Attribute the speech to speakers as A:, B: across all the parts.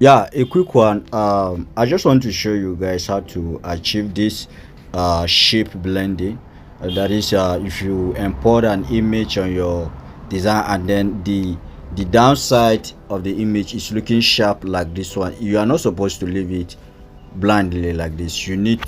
A: Yeah, a quick one. I just want to show you guys how to achieve this shape blending. That is, if you import an image on your design and then the downside of the image is looking sharp like this one, you are not supposed to leave it blindly like this. You need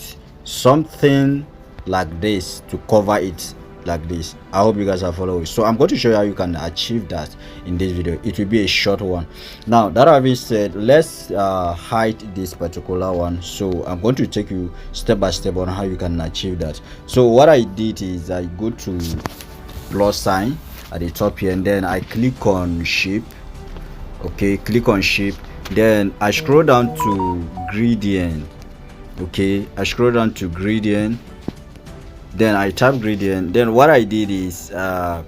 A: something like this to cover it like this. I hope you guys are following. So I'm going to show you how you can achieve that in this video. It will be a short one. Now that having said, let's hide this particular one. So I'm going to take you step by step on how you can achieve that. So what I did is I go to plus sign at the top here, and then I click on shape. Okay, click on shape, then I scroll down to gradient. Okay, I scroll down to gradient, then I tap gradient. Then what I did is I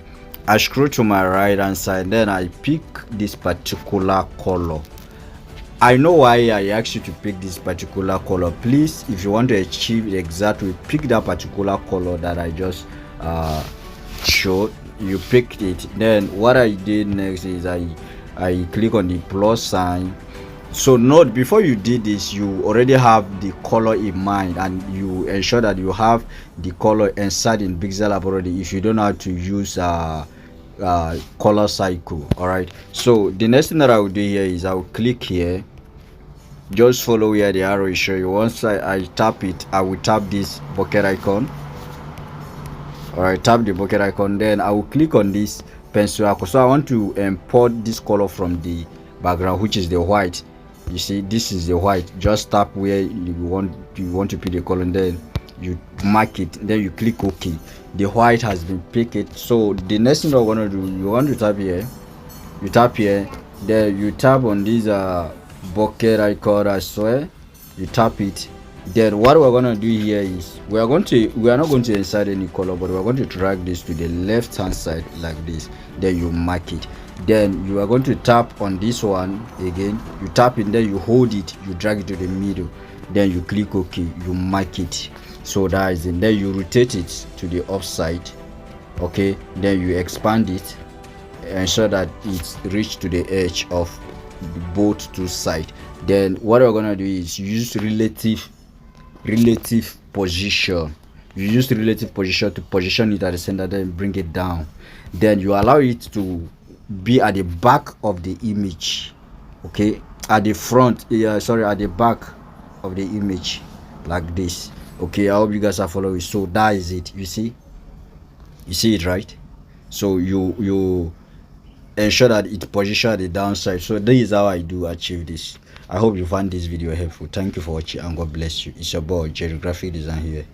A: scroll to my right hand side, then I pick this particular color. I know why I asked you to pick this particular color. Please, if you want to achieve the exact way, pick that particular color that I just showed. You picked it. Then what I did next is I click on the plus sign. So note, before you did this, you already have the color in mind, and you ensure that you have the color inside in PixelLab already if you don't know how to use color cycle. All right, so the next thing that I will do here is I will click here. Just follow where the arrow is showing you. Once I tap it, I will tap this bucket icon. All right, tap the bucket icon, then I will click on this pencil icon. So I want to import this color from the background, which is the white. You see, this is the white. Just tap where you want to pick the color, and then you mark it, then you click OK. The white has been picked. So the next thing we're going to do, you want to tap here, you tap here, then you tap on this bucket icon as well, you tap it. Then what we're going to do here is we are not going to insert any color, but we're going to drag this to the left hand side like this, then you mark it. Then you are going to tap on this one again, you tap it, then you hold it, you drag it to the middle, then you click OK, you mark it. So that is it. Then you rotate it to the offside. Okay, then you expand it, ensure that it's reached to the edge of both two sides. Then what we're gonna do is use relative position. You use relative position to position it at the center, then bring it down. Then you allow it to be at the back of the image. Okay, at the front, at the back of the image like this. Okay, I hope you guys are following. So that is it. You see it, right? So you ensure that it position at the downside. So this is how I do achieve this. I hope you found this video helpful. Thank you for watching, and God bless you. It's your boy Jerry Graphic Design here.